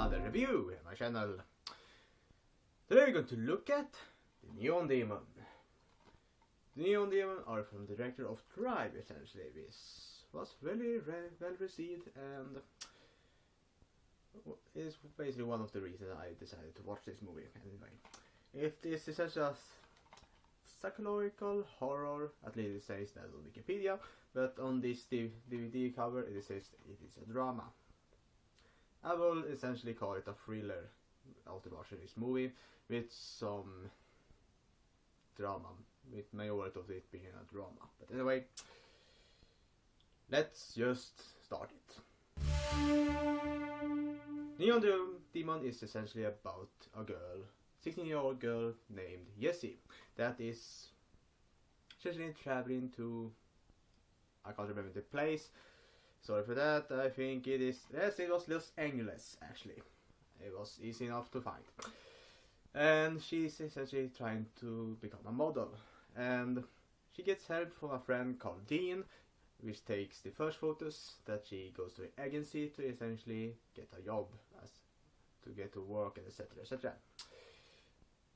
another review on my channel. Today we're going to look at the Neon Demon. The Neon Demon are from the director of Drive, essentially. This was very well received and is basically one of the reasons I decided to watch this movie. Anyway, if this is such a psychological horror, at least it says that on Wikipedia, but on this DVD cover it says it is a drama. I will essentially call it a thriller after watching this movie with some drama, with majority of it being a drama. But anyway, let's just start it. Neon Demon is essentially about a girl, 16-year-old girl named Jessie, that is essentially traveling to, I can't remember the place, sorry for that. I think it is, yes, it was Los Angeles actually. It was easy enough to find. And she's essentially trying to become a model. And she gets help from a friend called Dean, which takes the first photos that she goes to the agency to essentially get a job, as to get to work, and etc. etc.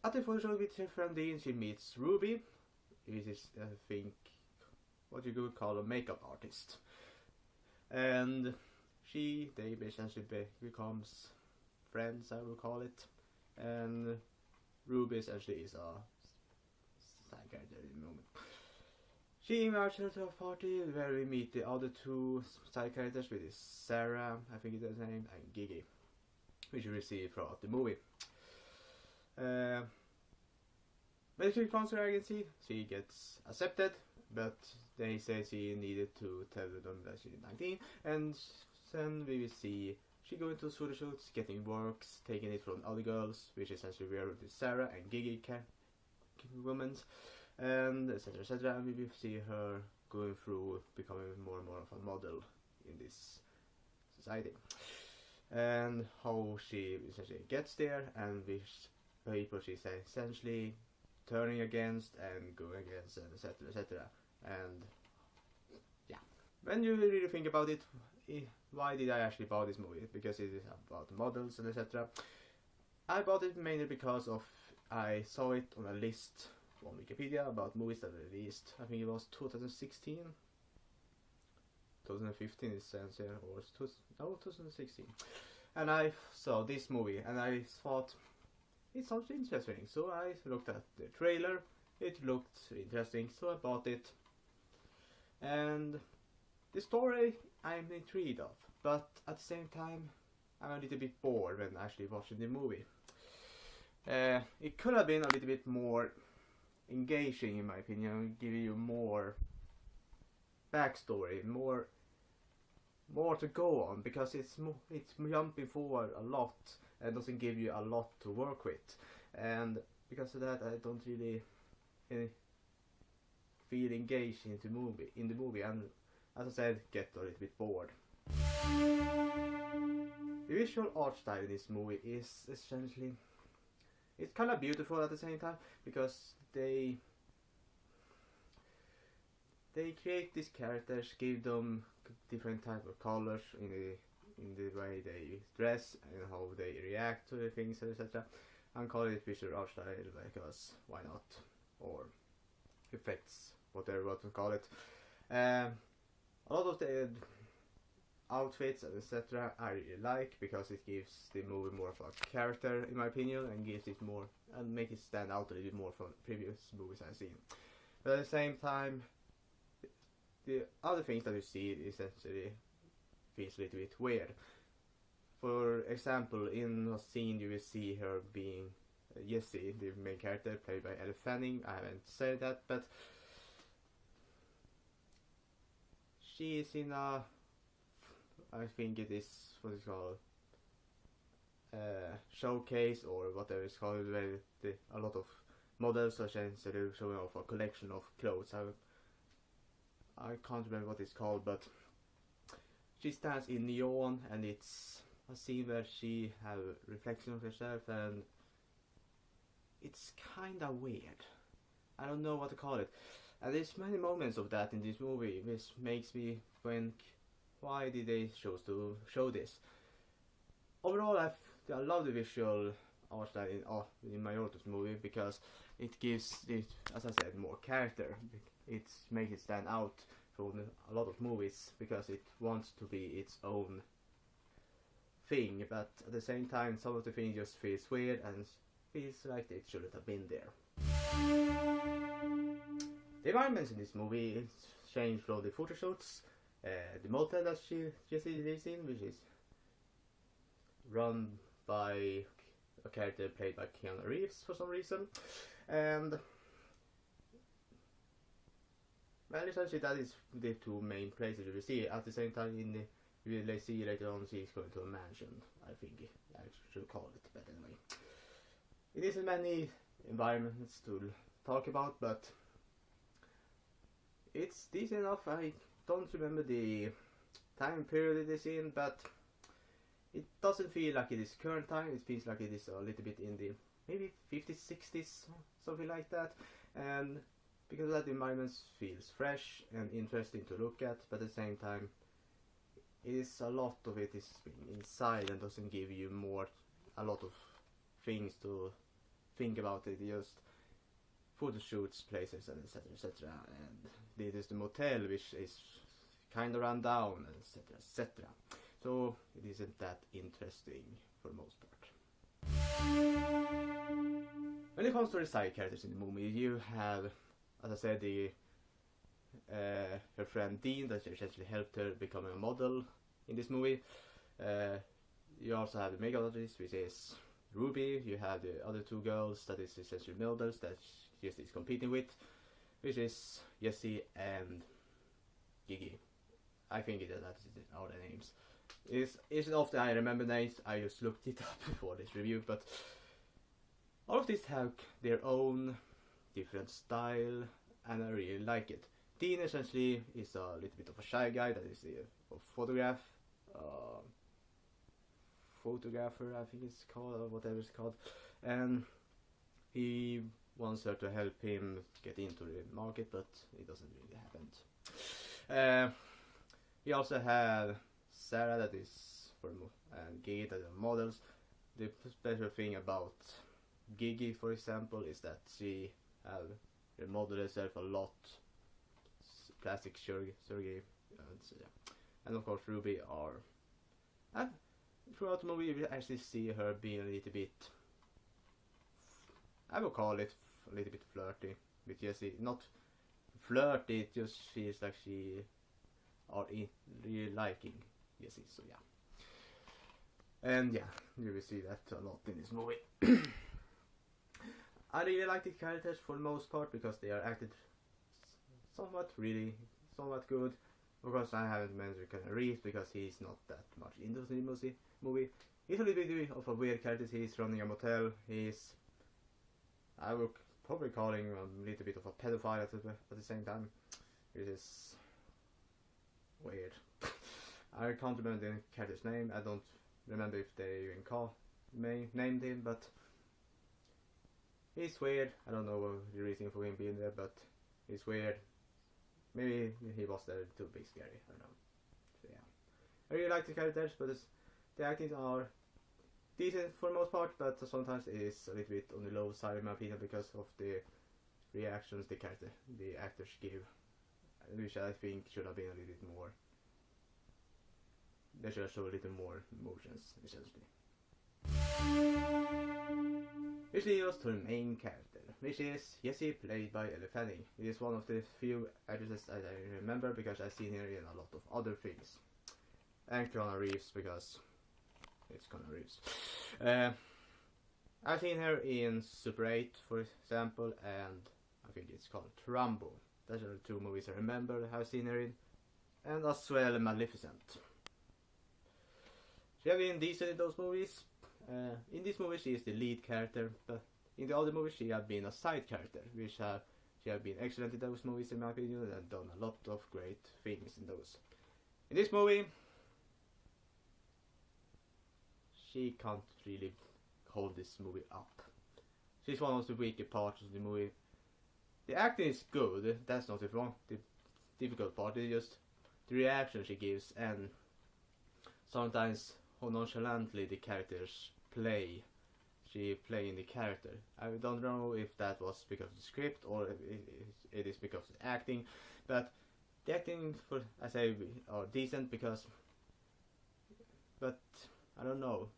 At the photo shoot with her friend Dean, she meets Ruby, which is, I think, what you could call a makeup artist. And they essentially becomes friends, I will call it. And Ruby essentially is a side character in the moment. She invites her to a party where we meet the other two side characters, which is Sarah, I think it's her name, and Gigi, which we see throughout the movie. When she comes to the agency, she gets accepted, but they say she needed to tell them that she's 19, and then we will see she going to photo shoots, getting works, taking it from other girls, which is essentially where it is Sarah and Gigi women, and etc. etc. And we will see her going through becoming more and more of a model in this society, and how she essentially gets there, and which people she's essentially turning against and going against, and etc. etc. And yeah, when you really think about it, why did I actually buy this movie? Because it is about models and etc. I bought it mainly because of I saw it on a list on Wikipedia about movies that were released. I think it was 2016, 2015 it says here, or 2016. And I saw this movie and I thought it sounds interesting, so I looked at the trailer. It looked interesting, so I bought it. And the story I'm intrigued of, but at the same time I'm a little bit bored when actually watching the movie. It could have been a little bit more engaging in my opinion, give you more backstory, more to go on, because it's jumping forward a lot and doesn't give you a lot to work with, and because of that I don't really feel engaged in the movie, and as I said, get a little bit bored. The visual art style in this movie is essentially, it's kind of beautiful at the same time, because they create these characters, give them different type of colors in the way they dress and how they react to the things, etc. And call it visual art style because why not? Or effects, whatever you want to call it. A lot of the outfits and etc. I really like, because it gives the movie more of a character in my opinion, and gives it more and make it stand out a little bit more from previous movies I've seen. But at the same time, the other things that you see is actually feels a little bit weird. For example, in a scene you will see her being Jessie, the main character, played by Elle Fanning. I haven't said that, but she is in a, I think it is what it's called, showcase or whatever it's called, where a lot of models are showing off a collection of clothes. I can't remember what it's called, but she stands in neon, and it's a scene where she has a reflection of herself, and it's kinda weird. I don't know what to call it. And there's many moments of that in this movie, which makes me think, why did they choose to show this? Overall, I I love the visual art style in Mayoto's movie because it gives it, as I said, more character. It makes it stand out from a lot of movies because it wants to be its own thing, but at the same time some of the things just feels weird and feels like it shouldn't have been there. The environments in this movie is changed from the photo shoots. The motel that Jessie lives in, which is run by a character played by Keanu Reeves for some reason, and well, essentially that is the two main places we see. At the same time, we will see later on she's going to a mansion. I think I should call it, but anyway, it isn't many environments to talk about, but it's decent enough. I don't remember the time period it is in, but it doesn't feel like it is current time. It feels like it is a little bit in the maybe 50s, 60s, something like that, and because of that, the environment feels fresh and interesting to look at, but at the same time a lot of it is inside and doesn't give you a lot of things to think about. It just photo shoots, places, and etc. And it is the motel, which is kind of run down, etc. So it isn't that interesting for the most part. When it comes to the side characters in the movie, you have, as I said, her friend Dean that essentially helped her becoming a model in this movie. You also have the mega artist, which is Ruby. You have the other two girls that is essentially models that Jessie is competing with, which is Jessie and Gigi. I think that is all the names. Isn't often I remember names. I just looked it up before this review, but all of these have their own different style, and I really like it. Dean essentially is a little bit of a shy guy that is a photographer, I think it's called, or whatever it's called, and he wants her to help him get into the market, but it doesn't really happen. We also have Sarah that is and Gigi that are models. The special thing about Gigi, for example, is that she remodeled herself a lot, plastic surgery, and of course Ruby are. Throughout the movie, we actually see her being a little bit, I would call it a little bit flirty with Jessie. Not flirty, it just feels like she are really liking Jessie. So yeah, and yeah, you will see that a lot in this movie. I really like the characters for the most part because they are acted somewhat good. Of course, I haven't mentioned Keanu Reeves because he's not that much into the movie. He's a little bit of a weird character. He's running a motel. I would probably call him a little bit of a pedophile at the same time, which is weird. I can't remember the character's name. I don't remember if they even named him, but he's weird. I don't know the reason for him being there, but he's weird. Maybe he was there to be scary, I don't know. So yeah, I really like the characters, but the actings are decent for the most part, but sometimes it is a little bit on the low side in my opinion because of the reactions the actors give, which I think should have been a little bit more. They should have shown a little more emotions, essentially. Which leads us to the main character, which is Jessie, played by Elle Fanning. It is one of the few actresses that I remember because I've seen her in a lot of other things. And Keanu Reeves because it's Keanu Reeves. I've seen her in Super 8, for example, and I think it's called Trumbo. Those are the two movies I remember I've seen her in. And as well Maleficent. She has been decent in those movies. In this movie she is the lead character, but in the other movies she has been a side character, which she has been excellent in those movies in my opinion and done a lot of great things in those. In this movie she can't really hold this movie up. She's one of the weaker parts of the movie. The acting is good, that's not the difficult part, it's just the reaction she gives and sometimes how nonchalantly the characters She playing the character. I don't know if that was because of the script or if it is because of the acting, but the acting for I say are decent because, but I don't know.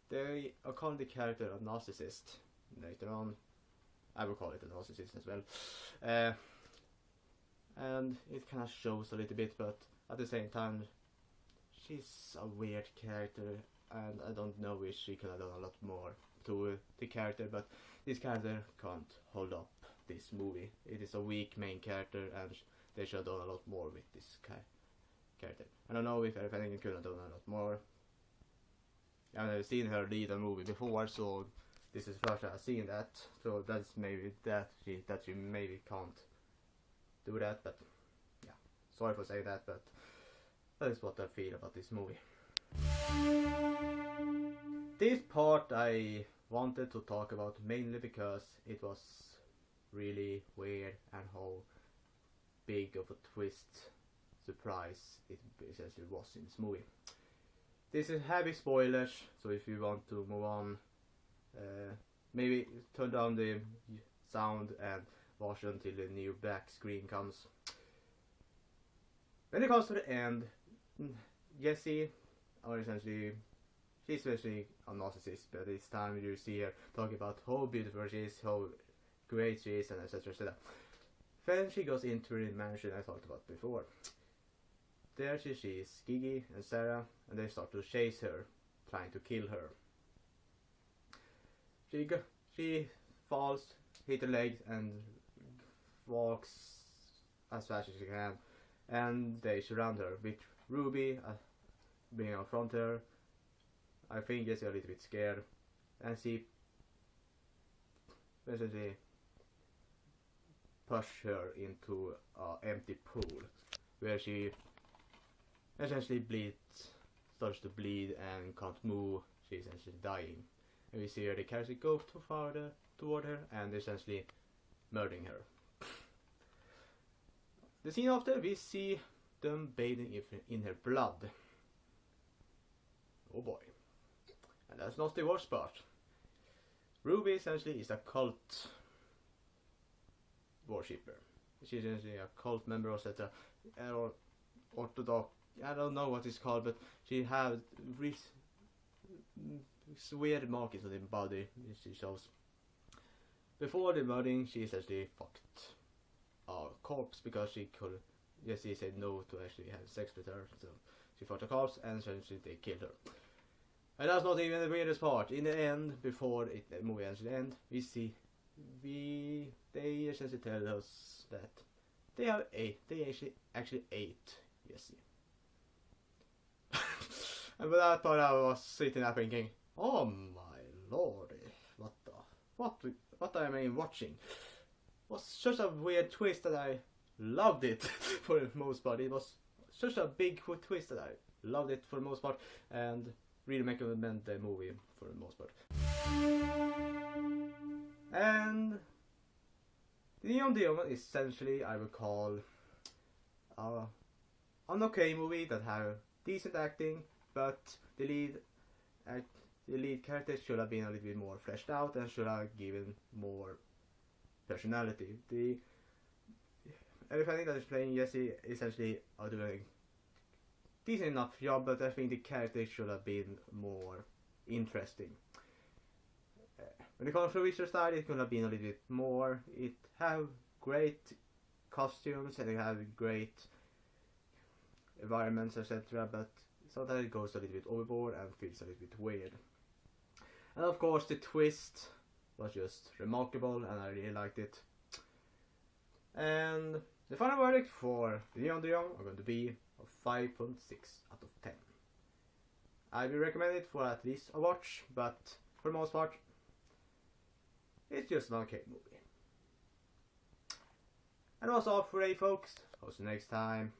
They are calling the character a narcissist later on. I will call it a narcissist as well, and it kind of shows a little bit, but at the same time, she's a weird character, and I don't know if she could have done a lot more to the character, but this character can't hold up this movie. It is a weak main character, and they should have done a lot more with this character. I don't know if anything could have done a lot more. I've never seen her lead a movie before, so this is the first time I've seen that. So that's maybe that she maybe can't do that, but yeah, sorry for saying that, but that is what I feel about this movie. This part I wanted to talk about mainly because it was really weird and how big of a twist surprise it essentially was in this movie. This is heavy spoilers, so if you want to move on, maybe turn down the sound and watch until the new black screen comes. When it comes to the end, Jessie, or essentially, she's essentially a narcissist, but this time you see her talking about how beautiful she is, how great she is, and etc. etc. Then she goes into the mansion I talked about before. There she sees Gigi and Sarah, and they start to chase her, trying to kill her. She falls, hit her legs, and walks as fast as she can, and they surround her with Ruby being in front of her. I think Jessie a little bit scared, and she basically push her into an empty pool where she essentially starts to bleed and can't move. She's essentially dying, and we see her the character go too far toward her and essentially murdering her. The scene after, we see them bathing in her blood. Oh boy. And that's not the worst part. Ruby essentially is a cult worshipper. She's essentially a cult member, etc. Or Orthodox. I don't know what it's called, but she has weird markings on her body. She shows. Before the wedding, she essentially fucked a corpse because she could. Jessie said no to actually have sex with her, so she fucked a corpse and essentially they killed her. And that's not even the weirdest part. In the end, before the movie actually ends, they essentially tell us that they actually ate Jessie. And with that part I was sitting there thinking, oh my lordy, what am I watching? It was such a weird twist that I loved it for the most part. It was such a big twist that I loved it for the most part, and really recommend the movie for the most part. And the Neon Demon is essentially, I would call, an okay movie that have decent acting, but the lead character should have been a little bit more fleshed out and should have given more personality. Everybody that is playing Jessie essentially are doing decent enough job, but I think the character should have been more interesting. When it comes to visual style, it could have been a little bit more. It have great costumes and it have great environments, etc. But sometimes it goes a little bit overboard and feels a little bit weird. And of course, the twist was just remarkable, and I really liked it. And the final verdict for the Neon Demon are going to be a 5.6 out of 10. I will recommend it for at least a watch, but for the most part, it's just an okay movie. And that's all for today, folks. I'll see you next time.